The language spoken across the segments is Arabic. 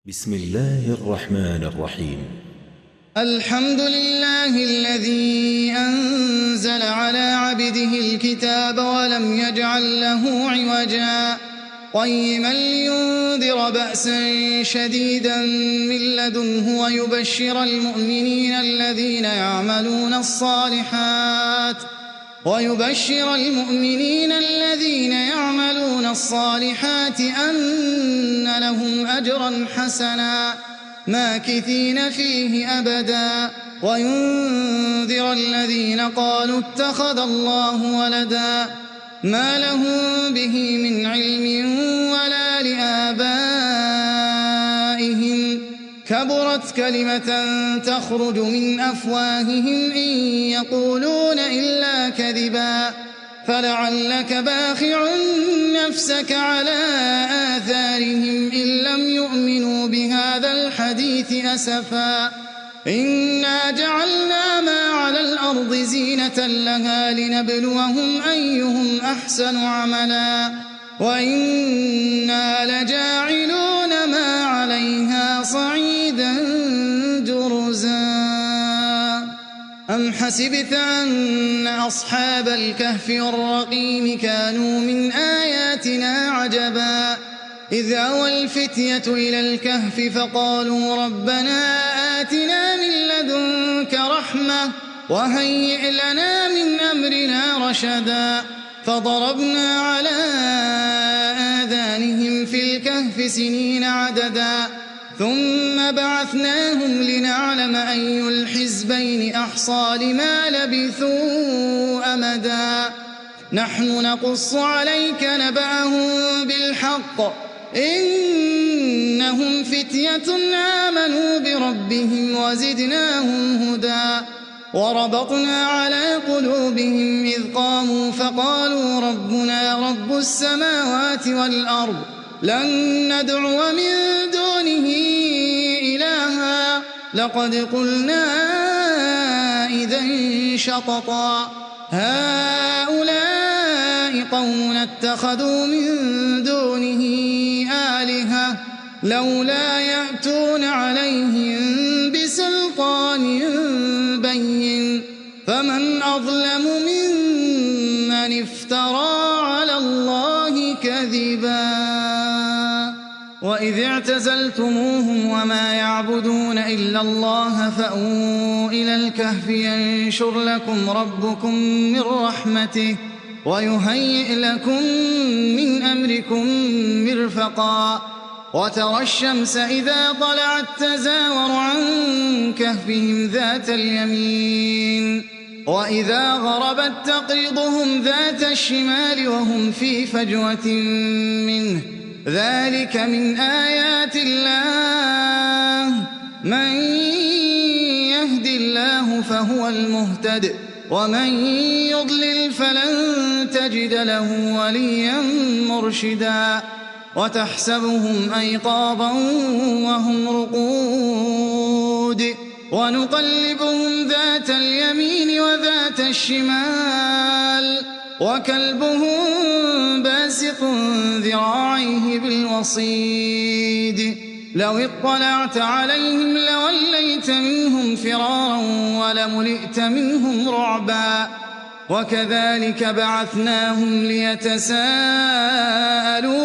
بسم الله الرحمن الرحيم. الحمد لله الذي أنزل على عبده الكتاب ولم يجعل له عوجا قيما لينذر بأسا شديدا من لدنه ويبشر المؤمنين الذين يعملون الصالحات أن لهم أجرا حسنا ماكثين فيه أبدا وينذر الذين قالوا اتخذ الله ولدا ما لهم به من علم ولا لآبائهم كبرت كلمة تخرج من أفواههم إن يقولون إلا كذبا فلعلك باخع نفسك على آثارهم إن لم يؤمنوا بهذا الحديث أسفا إنا جعلنا ما على الأرض زينة لها لنبلوهم أيهم أحسن عملا وإنا لجاعلون ما عليها صعيدا جرزا أم حسبت أن أصحاب الكهف والرقيم كانوا من آياتنا عجبا إذ أوى الفتية إلى الكهف فقالوا ربنا آتنا من لدنك رحمة وهيئ لنا من أمرنا رشدا فضربنا على آذانهم في الكهف سنين عددا ثم بعثناهم لنعلم أي الحزبين أحصى لما لبثوا أمدا نحن نقص عليك نبأهم بالحق إنهم فتية آمنوا بربهم وزدناهم هدى وربطنا على قلوبهم إذ قاموا فقالوا ربنا رب السماوات والأرض لن ندعو من دونه إلها لقد قلنا إذا شططا هؤلاء قومنا اتخذوا من دونه آلهة لولا يأتون عليهم بسلطان بين فمن أظلم ممن افترى على الله كذبا وإذ اعتزلتموهم وما يعبدون إلا الله فأووا إلى الكهف ينشر لكم ربكم من رحمته ويهيئ لكم من أمركم مرفقا وترى الشمس إذا طلعت تزاور عن كهفهم ذات اليمين وإذا غربت تقرضهم ذات الشمال وهم في فجوة منه ذلك من آيات الله من يهد الله فهو المهتد ومن يضلل فلن تجد له وليا مرشدا وتحسبهم أيقاظا وهم رقود ونقلبهم ذات اليمين وذات الشمال وكلبهم باسط ذراعيه بالوصيد لو اطلعت عليهم لوليت منهم فرارا ولملئت منهم رعبا وكذلك بعثناهم ليتساءلوا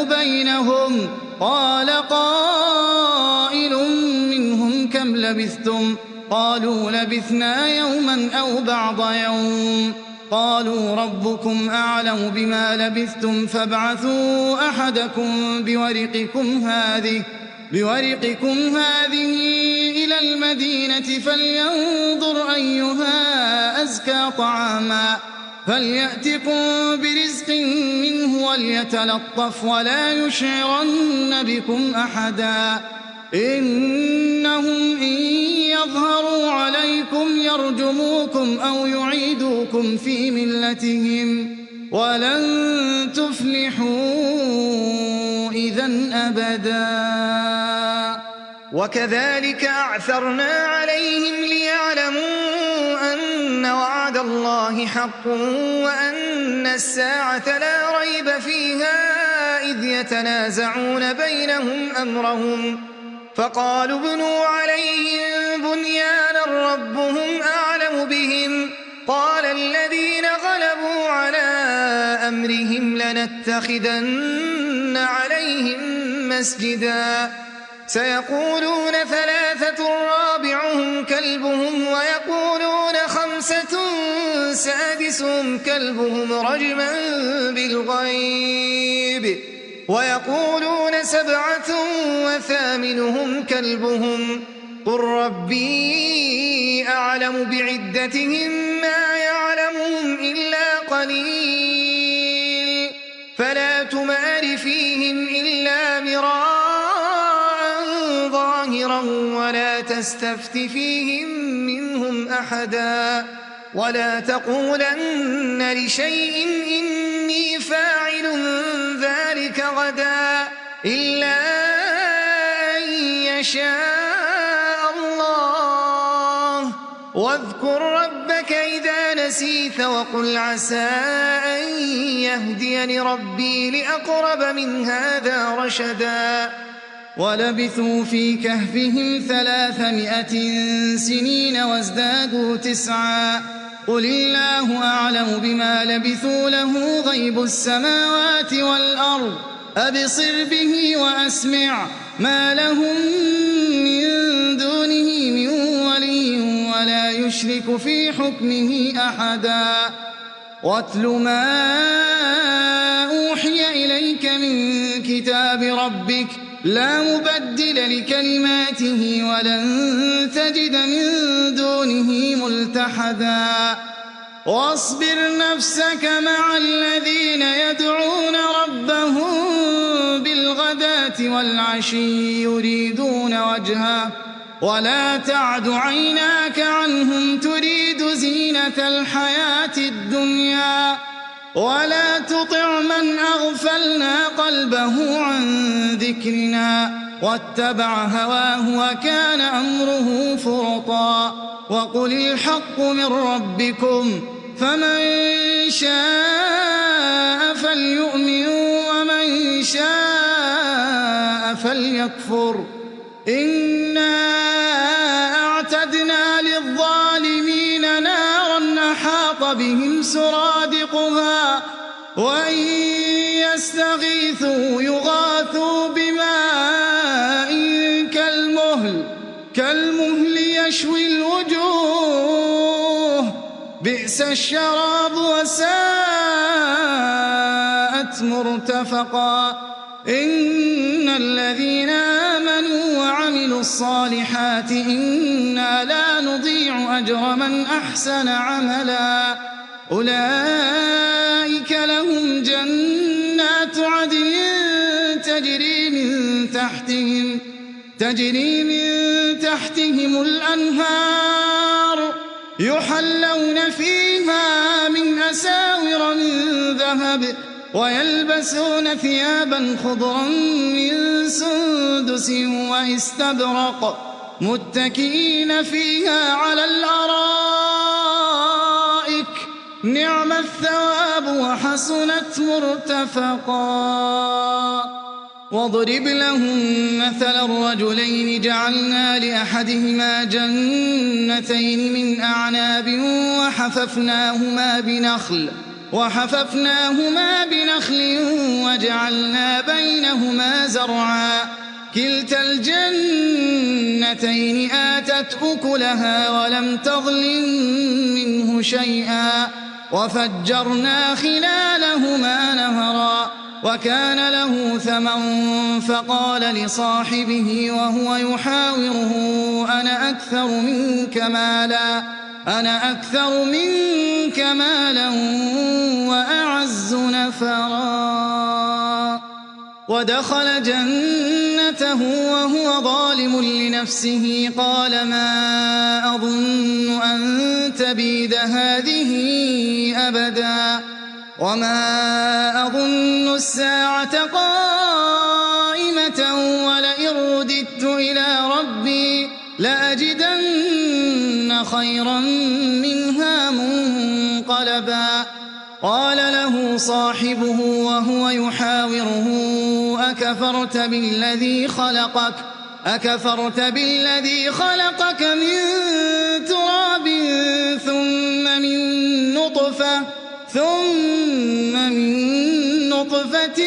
بينهم قال قائل منهم كم لبثتم قالوا لبثنا يوما أو بعض يوم قالوا ربكم أعلم بما لبثتم فابعثوا أحدكم بورقكم هذه إلى المدينة فلينظر أيها أزكى طعاما فليأتكم برزق منه وليتلطف ولا يشعرن بكم أحدا إنهم إن يظهروا عليكم يرجموكم أو يعيدوكم في ملتهم ولن تفلحوا إذن أبدا وكذلك أعثرنا عليهم ليعلموا أن وعد الله حق وأن الساعة لا ريب فيها إذ يتنازعون بينهم أمرهم فقالوا ابنوا عليهم بنيانا ربهم أعلم بهم قال الذين غلبوا على أمرهم لنتخذن عليهم مسجدا سيقولون ثلاثة رابعهم كلبهم ويقولون خمسة سادسهم كلبهم رجما بالغيب ويقولون سبعة وثامنهم كلبهم قل ربي أعلم بعدتهم ما يعلمهم إلا قليل فلا تمار فيهم إلا مراء ظاهرا ولا تستفت فيهم منهم أحدا ولا تقولن لشيء إني فاعل ذلك غدا إلا أن يشاء الله واذكر ربك إذا نسيت وقل عسى أن يهديني ربي لأقرب من هذا رشدا ولبثوا في كهفهم 300 سنين وازدادوا 9 قل الله أعلم بما لبثوا له غيب السماوات والأرض أبصر به وأسمع ما لهم من دونه من ولي ولا يشرك في حكمه أحدا واتل ما أوحي إليك من كتاب ربك لا مبدل لكلماته ولن تجد من دونه ملتحدا واصبر نفسك مع الذين يدعون ربهم بالغداة والعشي يريدون وجهه ولا تعد عيناك عنهم تريد زينة الحياة الدنيا ولا تطع من أغفلنا قلبه عن ذكرنا واتبع هواه وكان أمره فرطا وقل الحق من ربكم فمن شاء فليؤمن ومن شاء فليكفر إنا أعتدنا للظالمين نارا أحاط بهم سرادقها وإن يستغيثوا يغاثوا بماء كالمهل يشوي الوجوه بئس الشراب وساءت مرتفقا إن الذين آمنوا وعملوا الصالحات إنا لا نضيع أجر من أحسن عملا أولئك لهم جنات عدن تجري من تحتهم الأنهار يحلون فيها من أساور من ذهب ويلبسون ثيابا خضرا من سندس واستبرق متكئين فيها على الأرائك نعم الثواب وحسنت مرتفقا واضرب لهم مثل الرجلين جعلنا لأحدهما جنتين من أعناب وحففناهما بنخل وجعلنا بينهما زرعا كلتا الجنتين آتت أكلها ولم تظلم منه شيئا وفجرنا خلالهما نهرا وكان له ثمن فقال لصاحبه وهو يحاوره أنا أكثر منك مالا وأعز نفرا ودخل جنته وهو ظالم لنفسه قال ما أظن أن تبيد هذه أبدا وما أظن الساعة قائمة ولئن رددت إلى ربي لأجدن خيرا منها منقلبا قال له صاحبه وهو يحاوره أكفرت بالذي خلقك أكفرت بالذي خلقك من تراب ثم من نطفة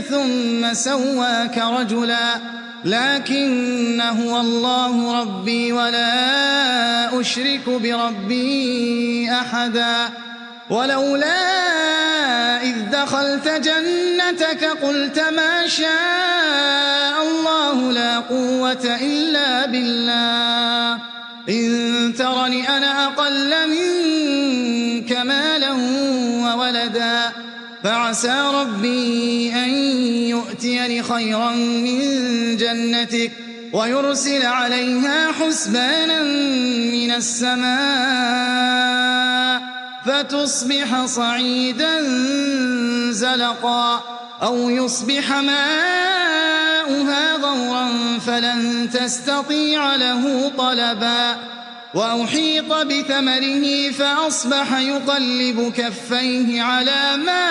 ثم سواك رجلا لكن هو الله ربي ولا أشرك بربي أحدا ولولا إذ دخلت جنتك قلت ما شاء الله لا قوة إلا بالله إن ترني أنا أقل منك مالا وولدا فعسى ربي أن يؤتيني خيرا من جنتك ويرسل عليها حسبانا من السماء فتصبح صعيدا زلقا أو يصبح ماؤها غورا فلن تستطيع له طلبا وأحيط بثمره فأصبح يقلب كفيه على ما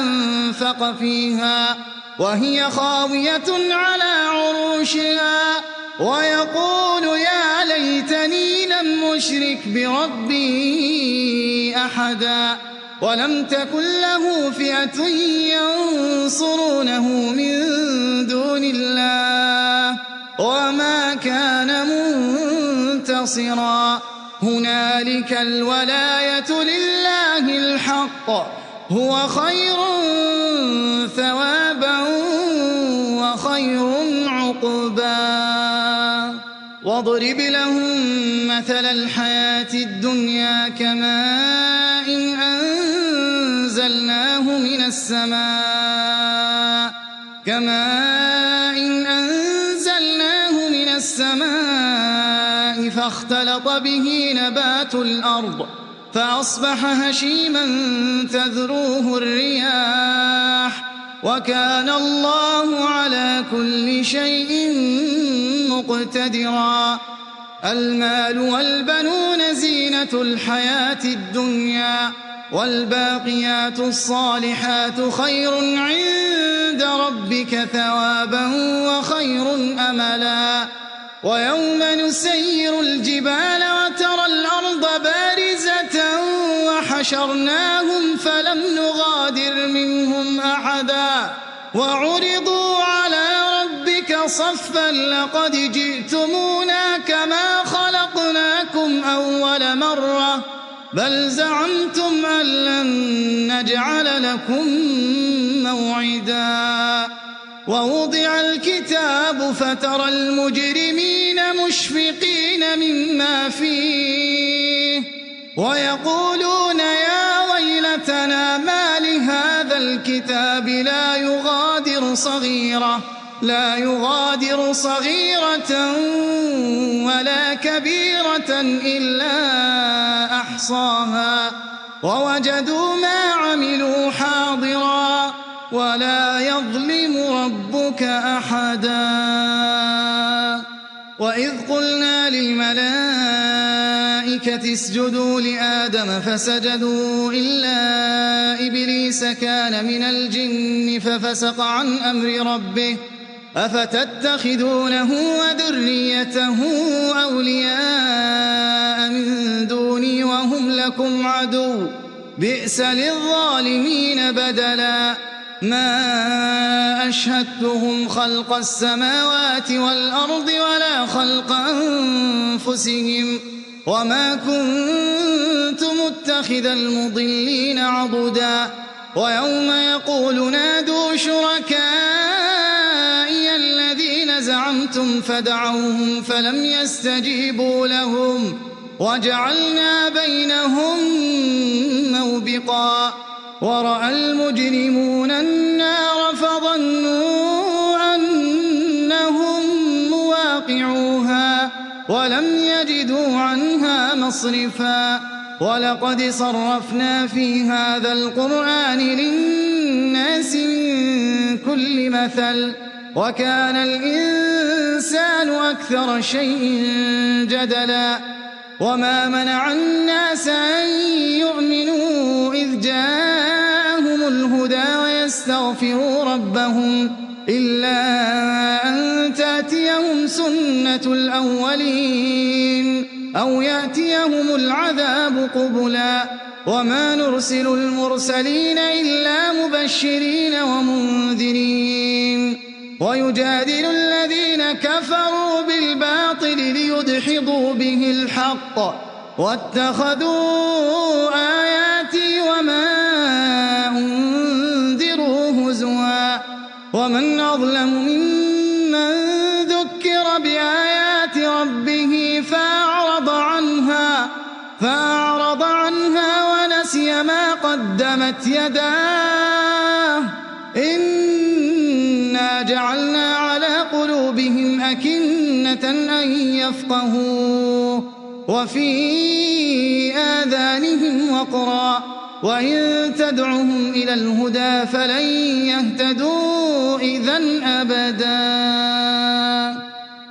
أنفق فيها وهي خاوية على عروشها ويقول يا ليتني لم أشرك بربي أحدا ولم تكن له فئة ينصرونه من دون الله وما كان منتصرا هنالك الولاية لله الحق هو خير ثوابا وخير عقبا واضرب لهم مثل الحياة الدنيا كماء أنزلناه من السماء فاختلط به نبات الأرض فأصبح هشيما تذروه الرياح وكان الله على كل شيء مقتدرا المال والبنون زينة الحياة الدنيا والباقيات الصالحات خير عند ربك ثوابا وخير أملا ويوم نسير الجبال وترى الأرض بارزة وحشرناهم فلم نغادر منهم أحدا وعرضوا على ربك صفا لقد جئتمونا كما خلقناكم أول مرة بل زعمتم أن لن نجعل لكم موعدا ووضع الكتاب فترى المجرمين مشفقين مما فيه ويقولون يا ويلتنا ما لهذا الكتاب لا يغادر صغيرة ولا كبيرة إلا أحصاها ووجدوا ما عملوا حاضرا ولا يظلم ربك أحدا وإذ قلنا للملائكة اسجدوا لآدم فسجدوا إلا إبليس كان من الجن ففسق عن أمر ربه أفتتخذونه وذريته أولياء من دوني وهم لكم عدو بئس للظالمين بدلا ما أشهدتهم خلق السماوات والأرض ولا خلق أنفسهم وما كنت متخذ المضلين عضدا ويوم يقول نادوا شركائي الذين زعمتم فدعوهم فلم يستجيبوا لهم وجعلنا بينهم موبقا ورأى المجرمون النار فظنوا أنهم مواقعوها ولم يجدوا عنها مصرفا ولقد صرفنا في هذا القرآن للناس من كل مثل وكان الإنسان أكثر شيء جدلا وما منع الناس أن يؤمنوا إذ جاءهم الهدى ويستغفروا ربهم إلا أن تأتيهم سُنَّةُ الْأَوَّلِينَ أَوْ يَأْتِيَهُمُ الْعَذَابُ قُبُلًا وَمَا نُرْسِلُ الْمُرْسَلِينَ إِلَّا مُبَشِّرِينَ وَمُنذِرِينَ وَيُجَادِلُ الَّذِينَ كَفَرُوا بِالْبَاطِلِ لِيُدْحِضُوا بِهِ الْحَقَّ وَاتَّخَذُوا آيَاتِي وَمَا أُنذِرُوا هُزُوًا وَمَنْ أَظْلَمُ مِمَّن ذُكِّرَ بِآيَاتِ رَبِّهِ فَأَعْرَضَ عنها ونسي ما قدمت يداه إنا جعلنا على قلوبهم أكنة أن يفقهوه وفي آذانهم وقرا وإن تدعهم إلى الهدى فلن يهتدوا إذن أبدا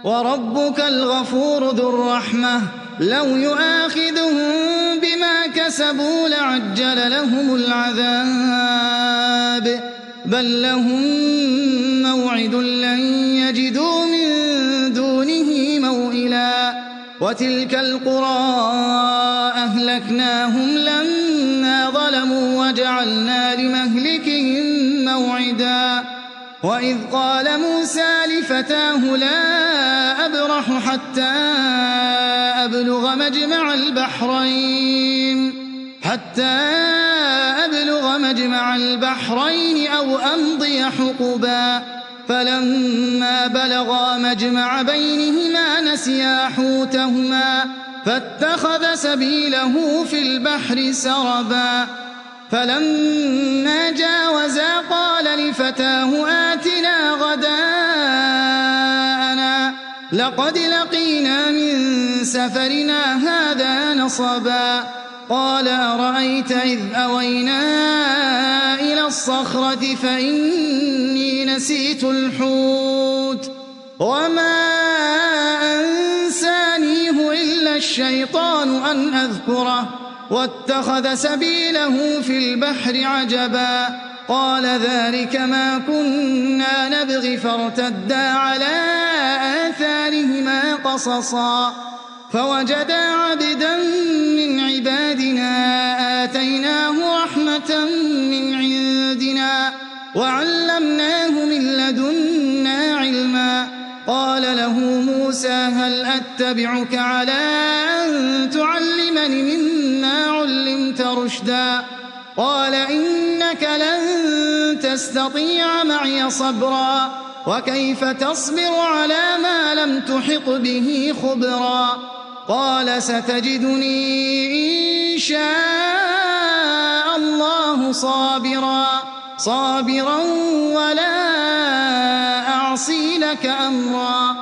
وربك الغفور ذو الرحمة لو يؤاخذهم بما كسبوا لعجل لهم العذاب بل لهم موعد لن يجدوا من دونه موئلا وتلك القرى أهلكناهم لما ظلموا وجعلنا لمهلكهم موعدا وإذ قال موسى لفتاه لا أبرح حتى أبلغ مجمع البحرين أو أمضي حقبا فلما بلغا مجمع بينهما نسيا حوتهما فاتخذ سبيله في البحر سربا فلما جاوزا قال لفتاه آتنا غداءنا لقد لقينا من سفرنا هذا نصبا قال أرأيت إذ أوينا إلى الصخرة فإني نسيت الحوت وما أنسانيه إلا الشيطان أن أذكره واتخذ سبيله في البحر عجبا قال ذلك ما كنا نبغي فارتدا على آثارهما قصصا فوجدا عبدا من عبادنا آتيناه رحمة من عندنا وعلمناه من لدنا علما قال له موسى هل أتبعك على أن تعلمني مما علمت رشدا قال إنك لن تستطيع معي صبرا وكيف تصبر على ما لم تحط به خبرا قال ستجدني إن شاء الله صابرا ولا أعصي لك أمرا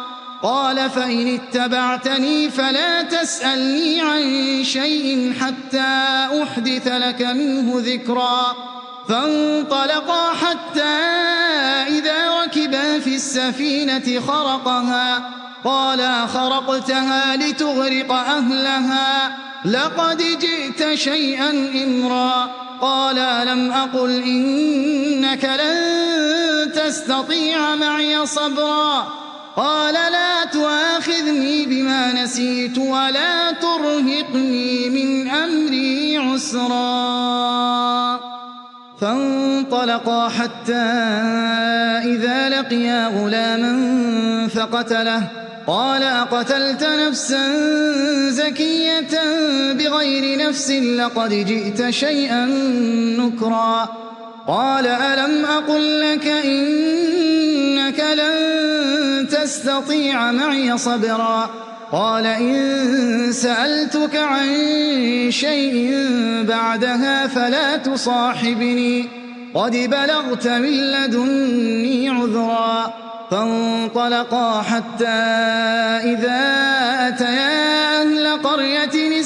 قال فإن اتبعتني فلا تسألني عن شيء حتى أحدث لك منه ذكرا فانطلقا حتى إذا ركبا في السفينة خرقها قال خرقتها لتغرق أهلها لقد جئت شيئا إمرا قال ألم أقل إنك لن تستطيع معي صبرا قال لا تؤاخذني بما نسيت ولا ترهقني من أمري عسرا فانطلقا حتى إذا لقيا غلاما فقتله قال أقتلت نفسا زكية بغير نفس لقد جئت شيئا نكرا قال ألم أقل لك إنك لن تستطيع معي صبرا قال إن سألتك عن شيء بعدها فلا تصاحبني قد بلغت من لدني عذرا فانطلقا حتى إذا أتيا أهل قرية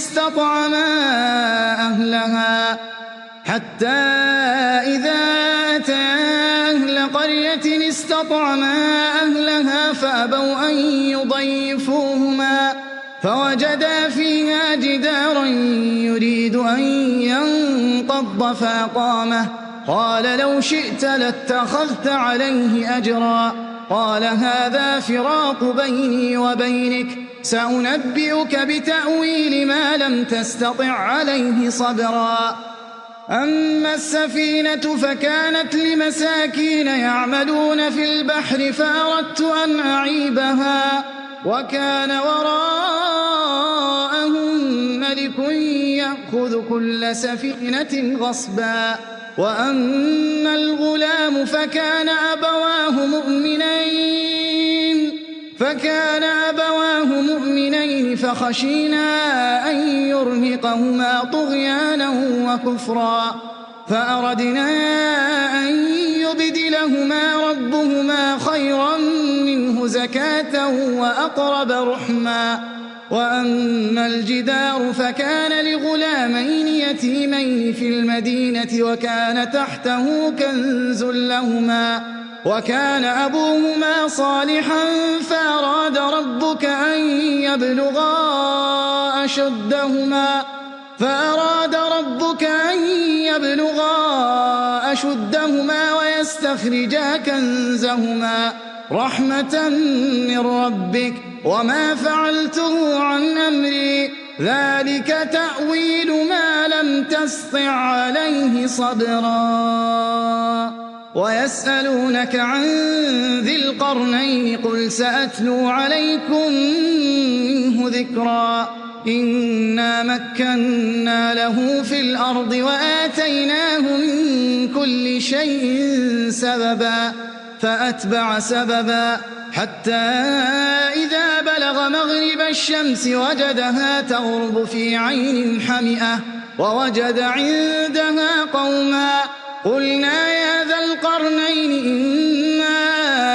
استطعما أهلها فأبوا أن يضيفوهما فوجدا فيها جدارا يريد أن ينقض فأقامه قال لو شئت لاتخذت عليه أجرا قال هذا فراق بيني وبينك سأنبئك بتأويل ما لم تستطع عليه صبرا أما السفينة فكانت لمساكين يعملون في البحر فأردت أن أعيبها وكان وراءهم ملك يأخذ كل سفينة غصبا وأما الغلام فكان أبواه مؤمنين فخشينا أن يرهقهما طغيانا وكفرا فأردنا أن يبدلهما ربهما خيرا منه زكاة وأقرب رحما وأما الجدار فكان لغلامين يتيمين في المدينة وكان تحته كنز لهما وكان أبوهما صالحا فأراد ربك أن يبلغا أشدهما ويستخرجا كنزهما رحمة من ربك وما فعلته عن أمري ذلك تأويل ما لم تسطع عليه صبرا ويسألونك عن ذي القرنين قل سأتلو عليكم منه ذكرا إنا مكنا له في الأرض وآتيناه من كل شيء سببا فأتبع سببا حتى إذا بلغ مغرب الشمس وجدها تغرب في عين حمئة ووجد عندها قوما قلنا يا ذا القرنين إما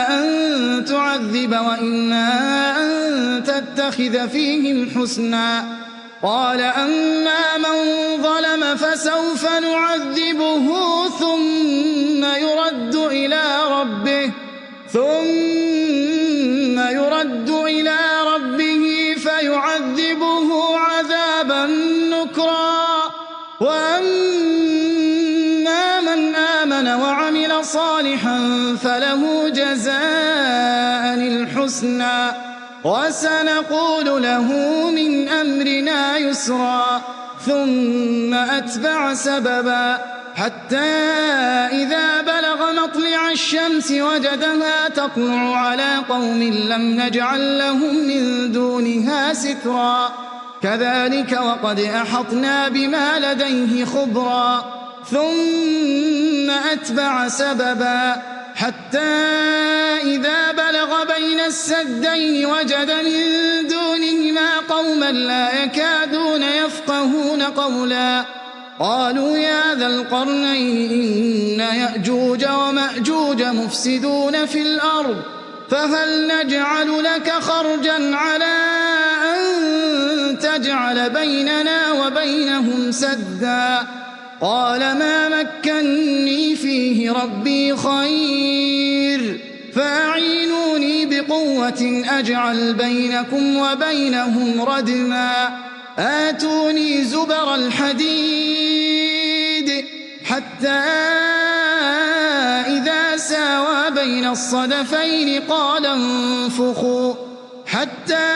أن تعذب وإما أن تتخذ فيهم حسنا قال أما من ظلم فسوف نعذبه ثم يرد إلى ربه فيعذبه عذابا نكرا وأما من آمن وعمل صالحا فله جزاء الحسنى وسنقول له من أمرنا يسرا ثم أتبع سببا حتى إذا بلغ مطلع الشمس وجدها تطلع على قوم لم نجعل لهم من دونها سترا كذلك وقد أحطنا بما لديه خبرا ثم أتبع سببا حتى إذا بلغ بين السدين وجد من دونهما قوما لا يكادون يفقهون قولا قالوا يا ذا القرنين إن يأجوج ومأجوج مفسدون في الأرض فهل نجعل لك خرجا على أن تجعل بيننا وبينهم سدا قال ما مكني فيه ربي خير فأعينوني بقوة أجعل بينكم وبينهم ردما آتوني زبر الحديد حتى إذا ساوى بين الصدفين قال انفخوا حتى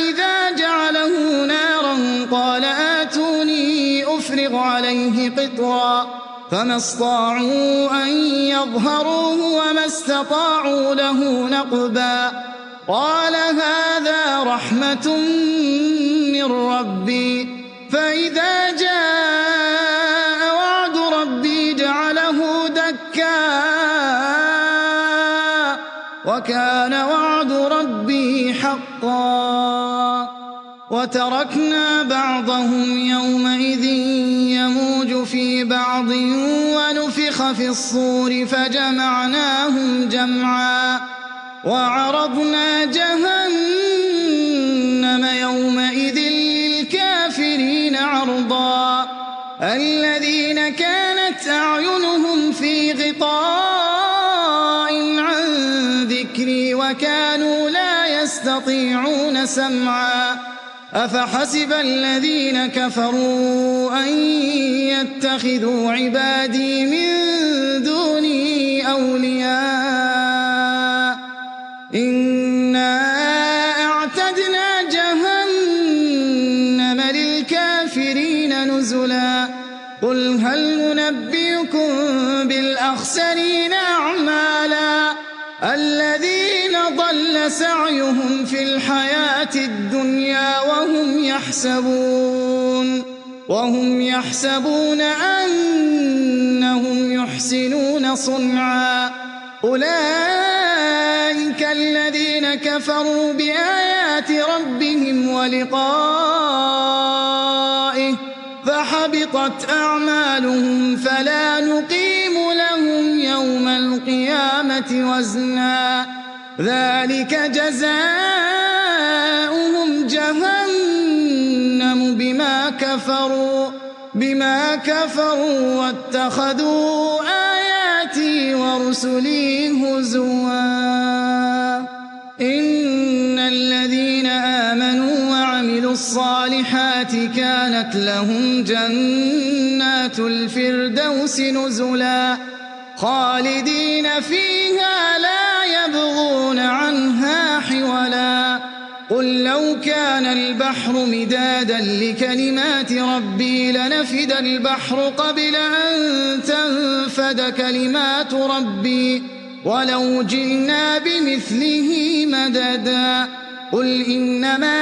إذا جعله نارا قال آتوني أفرغ عليه قطرا فما استطاعوا أن يظهروه وما استطاعوا له نقبا قال هذا رحمة من ربي فإذا جاء وعد ربي جعله دكا وكان وعد ربي حقا وتركنا بعضهم يومئذ يموج في بعض ونفخ في الصور فجمعناهم جمعا وعرضنا جهنم يومئذ للكافرين عرضا الذين كانت أعينهم في غطاء عن ذكري وكانوا لا يستطيعون سمعا أفحسب الذين كفروا أن يتخذوا عبادي من دوني أولياء نُنَبِّئُكُم بِالْأَخْسَرِينَ أَعْمَالًا الَّذِينَ ضَلَّ سَعْيُهُمْ فِي الْحَيَاةِ الدُّنْيَا وَهُمْ يَحْسَبُونَ أَنَّهُمْ يُحْسِنُونَ صُنْعًا أُولَئِكَ الَّذِينَ كَفَرُوا بِآيَاتِ رَبِّهِمْ وَلِقَائِهِ فَحَبِطَتْ أَعْمَالُهُمْ فَلَا نُقِيمُ لَهُمْ يَوْمَ الْقِيَامَةِ وَزْنًا ذَلِكَ جَزَاؤُهُمْ جَهَنَّمُ بما كفروا واتخذوا آياتي ورسلي هزوا إن الذين آمنوا وعملوا الصالحات كانت لهم جنات الفردوس نزلا خالدين فيها لا يبغون عنها حولا قل لو كان البحر مدادا لكلمات ربي لنفد البحر قبل أن تنفد كلمات ربي ولو جئنا بمثله مددا قل إنما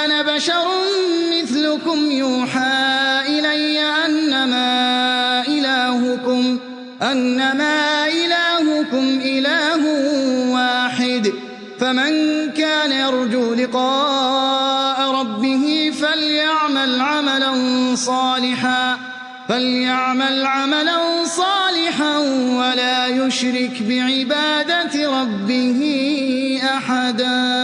أنا بشر مثلكم يوحى إلي أنما إلهكم إله واحد فمن كان يرجو لقاء ربه فليعمل عملا صالحا ولا يشرك بعبادة ربه أحدا